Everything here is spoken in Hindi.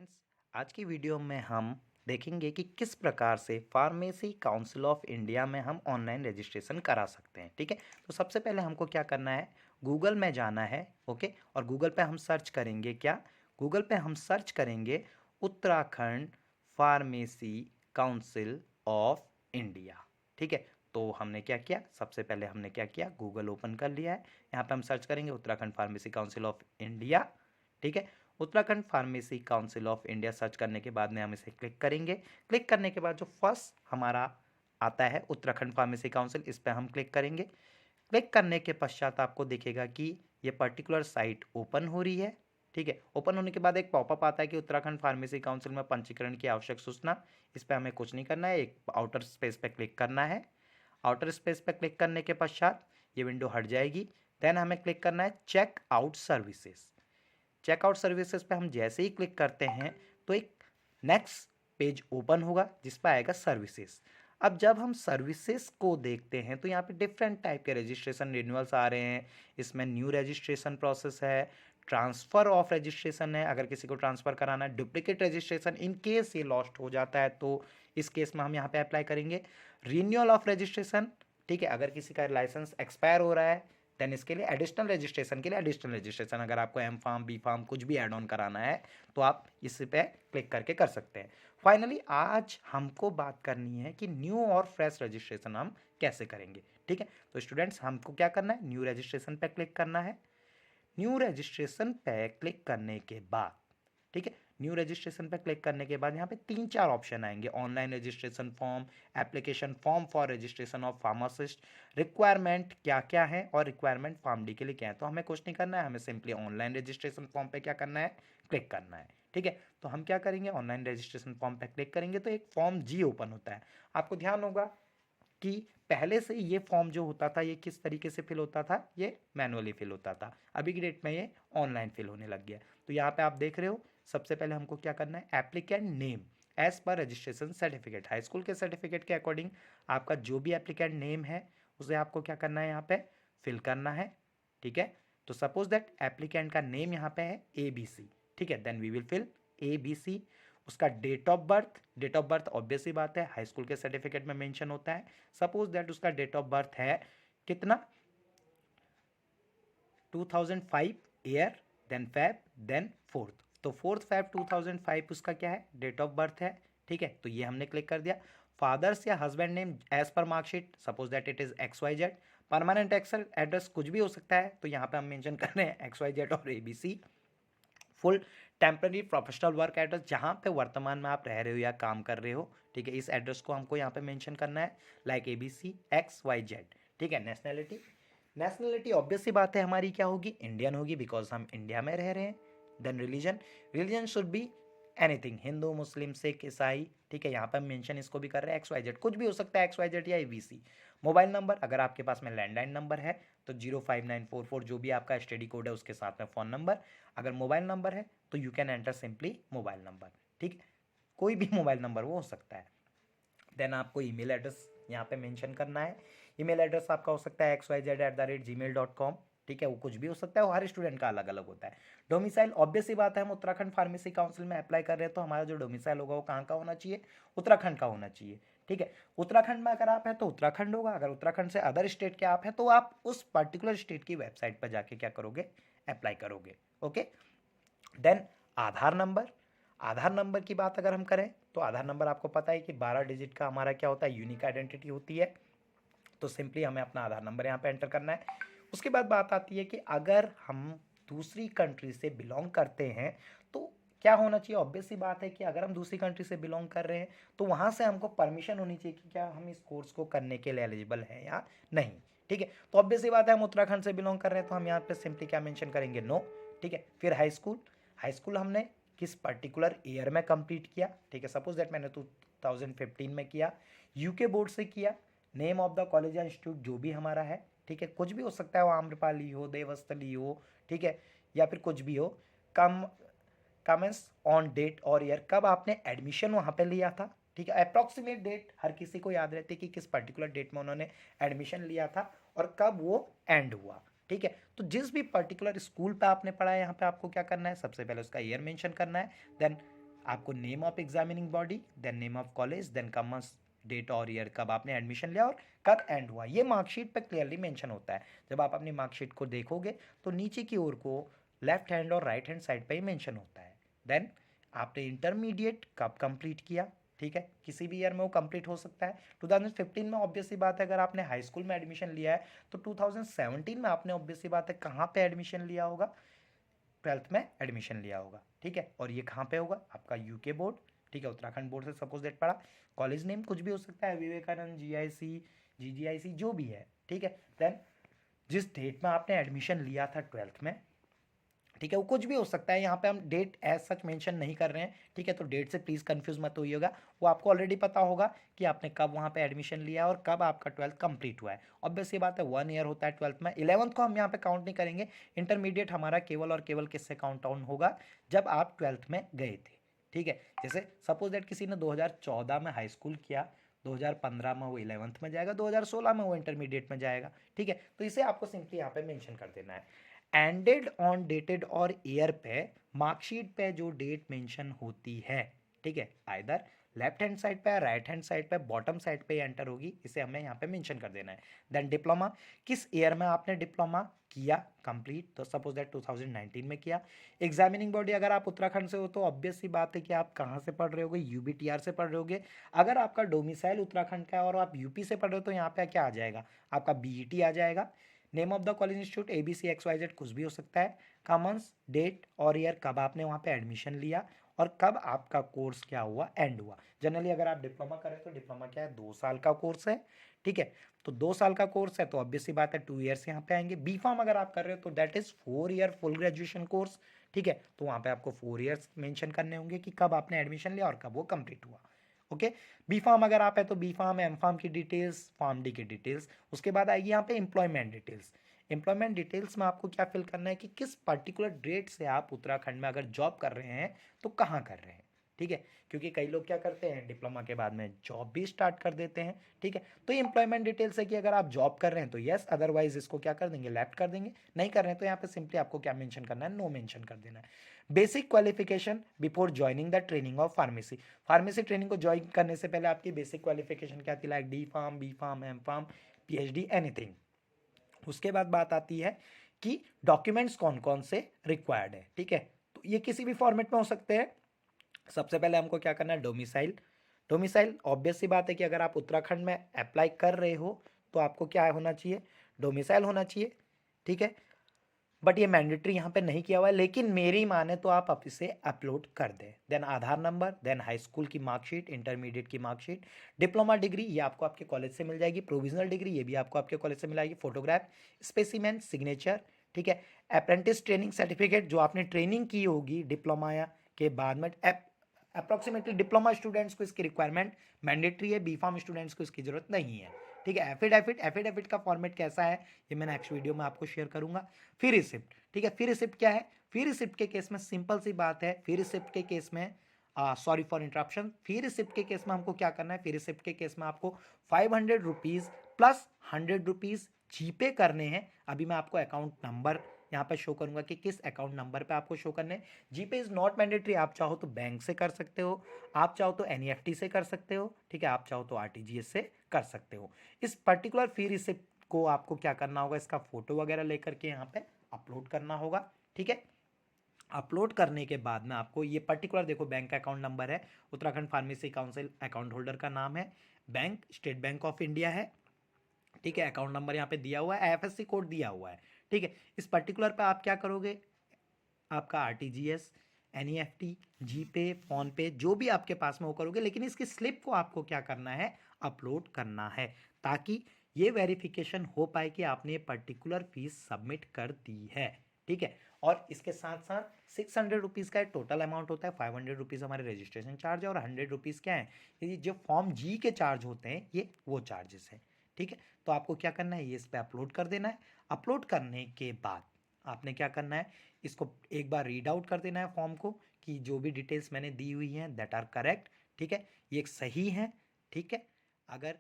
स्टूडेंट्स, आज की वीडियो में हम देखेंगे कि किस प्रकार से फार्मेसी काउंसिल ऑफ इंडिया में हम ऑनलाइन रजिस्ट्रेशन करा सकते हैं। ठीक है, तो सबसे पहले हमको क्या करना है, गूगल में जाना है। ओके, और गूगल पे हम सर्च करेंगे क्या, गूगल पे हम सर्च करेंगे Uttarakhand pharmacy council of India. ठीक है, तो हमने क्या किया, सबसे पहले हमने क्या किया, गूगल ओपन कर लिया है। यहाँ पे हम सर्च करेंगे Uttarakhand pharmacy council of India. ठीक है, Uttarakhand pharmacy council of India search करने के बाद में हम इसे क्लिक करेंगे। क्लिक करने के बाद जो फर्स्ट हमारा आता है उत्तराखंड फार्मेसी काउंसिल, इस पर हम क्लिक करेंगे। क्लिक करने के पश्चात आपको दिखेगा कि ये पर्टिकुलर साइट ओपन हो रही है। ठीक है, ओपन होने के बाद एक पॉपअप आता है कि उत्तराखंड फार्मेसी काउंसिल में पंजीकरण की आवश्यक सूचना। इस पर हमें कुछ नहीं करना है, एक आउटर स्पेस पे क्लिक करना है। आउटर स्पेस पे क्लिक करने के पश्चात ये विंडो हट जाएगी। देन हमें क्लिक करना है check out services. Checkout services पे हम जैसे ही क्लिक करते हैं तो एक नेक्स्ट पेज ओपन होगा जिस पर आएगा सर्विसेज। अब जब हम सर्विसेज को देखते हैं तो यहाँ पे डिफरेंट टाइप के रजिस्ट्रेशन रिन्यूअल्स आ रहे हैं। इसमें न्यू रजिस्ट्रेशन प्रोसेस है, ट्रांसफ़र ऑफ रजिस्ट्रेशन है, अगर किसी को ट्रांसफ़र कराना है, डुप्लीकेट रजिस्ट्रेशन इन केस ये लॉस्ट हो जाता है तो इस केस में हम यहाँ पे अप्लाई करेंगे, रिन्यूअल ऑफ रजिस्ट्रेशन। ठीक है, अगर किसी का लाइसेंस एक्सपायर हो रहा है देन इसके लिए एडिशनल रजिस्ट्रेशन के लिए एडिशनल रजिस्ट्रेशन, अगर आपको एम फार्म बी फार्म कुछ भी ऐड ऑन कराना है तो आप इस पे क्लिक करके कर सकते हैं। फाइनली आज हमको बात करनी है कि न्यू और फ्रेश रजिस्ट्रेशन हम कैसे करेंगे। ठीक है, तो स्टूडेंट्स हमको क्या करना है, न्यू रजिस्ट्रेशन पे क्लिक करना है। न्यू रजिस्ट्रेशन पे क्लिक करने के बाद, ठीक है, न्यू रजिस्ट्रेशन पे क्लिक करने के बाद यहाँ पे 3-4 ऑप्शन आएंगे, online registration form, application form for registration of pharmacist, requirement क्या क्या है और रिक्वायरमेंट फार्म डी के लिए क्या है। तो हमें कुछ नहीं करना है, हमें सिंपली ऑनलाइन रजिस्ट्रेशन फॉर्म पे क्या करना है, क्लिक करना है। ठीक है, तो हम क्या करेंगे, ऑनलाइन रजिस्ट्रेशन फॉर्म पे क्लिक करेंगे तो एक फॉर्म जी ओपन होता है। आपको ध्यान होगा कि पहले से ये फॉर्म जो होता था ये किस तरीके से फिल होता था, ये मैनुअली फिल होता था, अभी की डेट में ये ऑनलाइन फिल होने लग गया। तो यहाँ पे आप देख रहे हो, सबसे पहले हमको क्या करना है, applicant name as per registration certificate, high school के सर्टिफिकेट के अकॉर्डिंग आपका जो भी एप्लीकेंट नेम है उसे आपको क्या करना है, यहाँ पे फिल करना है। ठीक है, तो सपोज दैट एप्लीकेंट का नेम यहाँ पे है ABC। ठीक है, then we will fill ABC। उसका date of birth, date of birth obvious ही बात है हाई स्कूल के सर्टिफिकेट में मेंशन होता है। सपोज दैट उसका डेट ऑफ बर्थ है कितना, 2005 year, then Feb, then fourth, तो 4 फैब 2005 उसका क्या है, डेट ऑफ बर्थ है। ठीक है, तो ये हमने क्लिक कर दिया। फादर्स या husband name as per marksheet, suppose that it is XYZ। Permanent excel address कुछ भी हो सकता है, तो यहाँ पे हम मेंशन कर रहे हैं XYZ और ABC। Full temporary professional work address, जहाँ पे वर्तमान में आप रह रहे हो या काम कर रहे हो। ठीक है, इस एड्रेस को हमको यहाँ पे मेंशन करना है, लाइक ABC XYZ। ठीक है, नेशनैलिटी, नेशनैलिटी ऑब्वियस सी बात है हमारी क्या होगी, इंडियन होगी, बिकॉज हम इंडिया में रह रहे हैं। Then religion, religion should be anything, Hindu Muslim Sikh ईसाई। ठीक है, यहाँ पर मेंशन इसको भी कर रहे हैं XYZ, कुछ भी हो सकता है XYZ या ABC। मोबाइल नंबर, अगर आपके पास में लैंडलाइन नंबर है तो 05944 जो भी आपका स्टडी कोड है उसके साथ में फ़ोन नंबर। अगर मोबाइल नंबर है तो you can enter simply mobile number. ठीक, कोई भी मोबाइल नंबर वो हो सकता है। देन आपको ईमेल एड्रेस यहाँ पे मेंशन करना है। ईमेल एड्रेस आपका हो सकता है xyz@gmail.com। ठीक है, वो कुछ भी हो सकता है, वो हर स्टूडेंट का अलग अलग होता है। डोमिसाइल, ऑब्वियस ही बात है हम उत्तराखंड फार्मेसी काउंसिल में अप्लाई कर रहे हैं तो हमारा जो डोमिसाइल होगा वो कहाँ का होना चाहिए, उत्तराखंड का होना चाहिए। ठीक है, उत्तराखंड में अगर आप हैं तो उत्तराखंड होगा, अगर उत्तराखंड से अदर स्टेट के आप हैं तो आप उस पर्टिकुलर स्टेट की वेबसाइट पर जाके क्या करोगे, अप्लाई करोगे। ओके, देन आधार नंबर, आधार नंबर की बात अगर हम करें तो आधार नंबर आपको पता है कि 12 डिजिट का हमारा क्या होता है, यूनिक आइडेंटिटी होती है। तो सिंपली हमें अपना आधार नंबर यहाँ पे एंटर करना है। उसके बाद बात आती है कि अगर हम दूसरी कंट्री से बिलोंग करते हैं तो क्या होना चाहिए, ऑब्वियस सी बात है कि अगर हम दूसरी कंट्री से बिलोंग कर रहे हैं तो वहाँ से हमको परमिशन होनी चाहिए कि क्या हम इस कोर्स को करने के लिए एलिजिबल हैं या नहीं। ठीक है, तो ऑब्वियस सी बात है हम उत्तराखंड से बिलोंग कर रहे हैं तो हम यहाँ पे सिंपली क्या मेंशन करेंगे, नो। ठीक है, फिर हाई स्कूल, हाई स्कूल हमने किस पर्टिकुलर ईयर में कंप्लीट किया। ठीक है, सपोज दैट मैंने 2015 में किया, यूके बोर्ड से किया। नेम ऑफ द कॉलेज या इंस्टीट्यूट जो भी हमारा है, ठीक है, कुछ भी हो सकता है, वो आम्रपाली हो, देवस्थली हो, ठीक है, या फिर कुछ भी हो। कम कमेंस ऑन डेट और ईयर, कब आपने एडमिशन वहाँ पे लिया था। ठीक है, अप्रॉक्सीमेट डेट हर किसी को याद रहती है कि किस पर्टिकुलर डेट में उन्होंने एडमिशन लिया था और कब वो एंड हुआ। ठीक है, तो जिस भी पर्टिकुलर स्कूल पे आपने पढ़ा है यहाँ पे आपको क्या करना है, सबसे पहले उसका ईयर मेंशन करना है। देन आपको name of examining body, then name of college, then commerce date और ईयर कब आपने एडमिशन लिया और कब एंड हुआ, ये मार्कशीट पे क्लियरली मेंशन होता है। जब आप अपनी मार्कशीट को देखोगे तो नीचे की ओर को लेफ्ट हैंड और राइट हैंड साइड पे ही मेंशन होता है। देन आपने इंटरमीडिएट कब कंप्लीट किया, ठीक है, किसी भी ईयर में वो कंप्लीट हो सकता है। 2015 में ऑब्वियस सी बात है अगर आपने हाई स्कूल में एडमिशन लिया है तो 2017 में आपने ऑब्वियस सी बात है कहाँ पे एडमिशन लिया होगा, 12th में एडमिशन लिया होगा, ठीक है। और ये कहाँ पे होगा, आपका यूके बोर्ड, ठीक है, उत्तराखंड बोर्ड से सपोज डेट पढ़ा। कॉलेज नेम कुछ भी हो सकता है, विवेकानंद, जीआईसी, जीजीआईसी, जो भी है, ठीक है। देन जिस डेट में आपने एडमिशन लिया था 12th में, ठीक है, वो कुछ भी हो सकता है, यहाँ पे हम डेट एज सच मेंशन नहीं कर रहे हैं, ठीक है। तो डेट से प्लीज़ कंफ्यूज मत होइएगा, वो आपको ऑलरेडी पता होगा कि आपने कब वहाँ पे एडमिशन लिया और कब आपका 12th कंप्लीट हुआ है। ऑब्वियस ये बात है 1 ईयर होता है 12th में। 11th को हम यहाँ पे काउंट नहीं करेंगे। इंटरमीडिएट हमारा केवल और केवल किससे काउंट डाउन होगा, जब आप 12th में गए थे, ठीक है। जैसे सपोज दैट किसी ने 2014 में हाई स्कूल किया, 2015 में वो 11th में जाएगा, 2016 में वो इंटरमीडिएट में जाएगा, ठीक है। तो इसे आपको सिंपली यहाँ पे मेंशन कर देना है। एंडेड ऑन डेटेड और ईयर पे मार्कशीट पे जो डेट मेंशन होती है, ठीक है, आइदर लेफ्ट हैंड साइड पे, राइट हैंड साइड पे, बॉटम साइड पे एंटर होगी, इसे हमें यहाँ पे मेंशन कर देना है। देन डिप्लोमा, किस ईयर में आपने डिप्लोमा किया कंप्लीट, तो सपोज दैट 2019 में किया। एग्जामिनिंग बॉडी, अगर आप उत्तराखंड से हो तो ऑब्वियस सी बात है कि आप कहाँ से पढ़ रहे होगे, यूबीटीआर से पढ़ रहे होगे। अगर आपका डोमिसाइल उत्तराखंड का है और आप यूपी से पढ़ रहे हो तो यहाँ पे क्या आ जाएगा, आपका बीईटी आ जाएगा। Name of the college institute ABCXYZ कुछ भी हो सकता है। कॉमन्स डेट और ईयर कब आपने वहाँ पे एडमिशन लिया और कब आपका कोर्स क्या हुआ, एंड हुआ। जनरली अगर आप डिप्लोमा करें तो डिप्लोमा क्या है, 2 साल का कोर्स है, ठीक है। तो 2 साल का कोर्स है तो ऑब्वियस सी बात है 2 ईयर्स यहाँ पे आएंगे। बी फार्म अगर आप कर रहे हो तो that is 4 year full graduation course, ठीक है। तो वहाँ पे आपको 4 ईयर्स मेंशन करने होंगे कि कब आपने एडमिशन लिया और कब वो कंप्लीट हुआ, ओके। बी फार्म अगर आप है तो बी फार्म, एम फार्म की डिटेल्स, फार्म डी की डिटेल्स। उसके बाद आएगी यहाँ पे एम्प्लॉयमेंट डिटेल्स। एम्प्लॉयमेंट डिटेल्स में आपको क्या फिल करना है कि किस पर्टिकुलर डेट से आप उत्तराखंड में अगर जॉब कर रहे हैं तो कहाँ कर रहे हैं, ठीक है। क्योंकि कई लोग क्या करते हैं, डिप्लोमा के बाद में जॉब भी स्टार्ट कर देते हैं, ठीक है। तो ये एम्प्लॉयमेंट डिटेल्स है कि अगर आप जॉब कर रहे हैं तो यस, अदरवाइज इसको क्या कर देंगे, लेफ्ट कर देंगे। नहीं कर रहे हैं तो यहाँ पे सिंपली आपको क्या मेंशन करना है, नो मेंशन कर देना है। Basic qualification before joining the training of pharmacy. Pharmacy training को ज्वाइन करने से पहले आपकी बेसिक क्वालिफिकेशन क्या थी, like D pharm, B pharm, M pharm, PhD, anything. उसके बाद बात आती है कि डॉक्यूमेंट्स कौन कौन से रिक्वायर्ड है, ठीक है। तो ये किसी भी फॉर्मेट में हो सकते हैं। सबसे पहले हमको क्या करना है, डोमिसाइल। डोमिसाइल ऑब्वियस सी बात है कि अगर आप उत्तराखंड में अप्लाई कर रहे हो तो आपको क्या होना चाहिए, डोमिसाइल होना चाहिए, ठीक है। बट ये मैंडेटरी यहाँ पे नहीं किया हुआ है, लेकिन मेरी माने तो आप इसे अपलोड कर दें। देन आधार नंबर, देन हाई स्कूल की मार्कशीट, इंटरमीडिएट की मार्कशीट, डिप्लोमा डिग्री ये आपको आपके कॉलेज से मिल जाएगी, प्रोविजनल डिग्री ये भी आपको आपके कॉलेज से मिल, फोटोग्राफ, स्पेसिमेन, सिग्नेचर, ठीक है। अप्रेंटिस ट्रेनिंग सर्टिफिकेट जो आपने ट्रेनिंग की होगी डिप्लोमा या के बाद में, अप्रोक्सीमेटली डिप्लोमा स्टूडेंट्स को इसकी रिक्वायरमेंट मैंडेटरी है, बी फार्म स्टूडेंट्स को इसकी जरूरत नहीं है, ठीक है। एफिडेविट, एफिडेविट का फॉर्मेट कैसा है ये मैं नेक्स्ट वीडियो में आपको शेयर करूंगा। फिर रिसिप्ट, ठीक है। फिर रिसिप्ट क्या है, फिर रिसिप्ट के केस में सिंपल सी बात है, फिर रिसिप्ट के केस में सॉरी फॉर इंटरप्शन, फिर रिसिप्ट के केस में हमको क्या करना है, फिर रिसिप्ट के केस में आपको 500 रुपीज़ प्लस 100 रुपीज़ जीपे करने हैं। अभी मैं आपको अकाउंट नंबर यहाँ पे शो करूंगा कि किस अकाउंट नंबर पे आपको शो करने हैं। जीपे इज नॉट मैंडेटरी, आप चाहो तो बैंक से कर सकते हो, आप चाहो तो NEFT से कर सकते हो, ठीक है, आप चाहो तो RTGS से कर सकते हो। इस पर्टिकुलर फी रिसिप्ट को आपको क्या करना होगा, इसका फोटो वगैरह लेकर के यहाँ पे अपलोड करना होगा, ठीक है। अपलोड करने के बाद में आपको ये पर्टिकुलर देखो, बैंक का अकाउंट नंबर है, Uttarakhand pharmacy council, account holder का नाम है, bank state bank of India है, ठीक है। अकाउंट नंबर यहाँ पे दिया हुआ है, IFSC कोड दिया हुआ है, ठीक है। इस पर्टिकुलर पे आप क्या करोगे, आपका RTGS, NEFT, जीपे, फोन पे जो भी आपके पास में वो करोगे, लेकिन इसकी स्लिप को आपको क्या करना है, अपलोड करना है, ताकि ये वेरिफिकेशन हो पाए कि आपने ये पर्टिकुलर फीस सबमिट कर दी है, ठीक है। और इसके साथ साथ 600 रुपीज़ का टोटल अमाउंट होता है, 500 रुपीज़ हमारे रजिस्ट्रेशन चार्ज है और 100 रुपीज़ क्या है, ये जो फॉर्म जी के चार्ज होते हैं ये वो चार्जेस हैं, ठीक है। तो आपको क्या करना है, ये इस पर अपलोड कर देना है। अपलोड करने के बाद आपने क्या करना है, इसको एक बार रीड आउट कर देना है फॉर्म को कि जो भी डिटेल्स मैंने दी हुई हैं दैट आर करेक्ट, ठीक है, ये सही है, ठीक है। अगर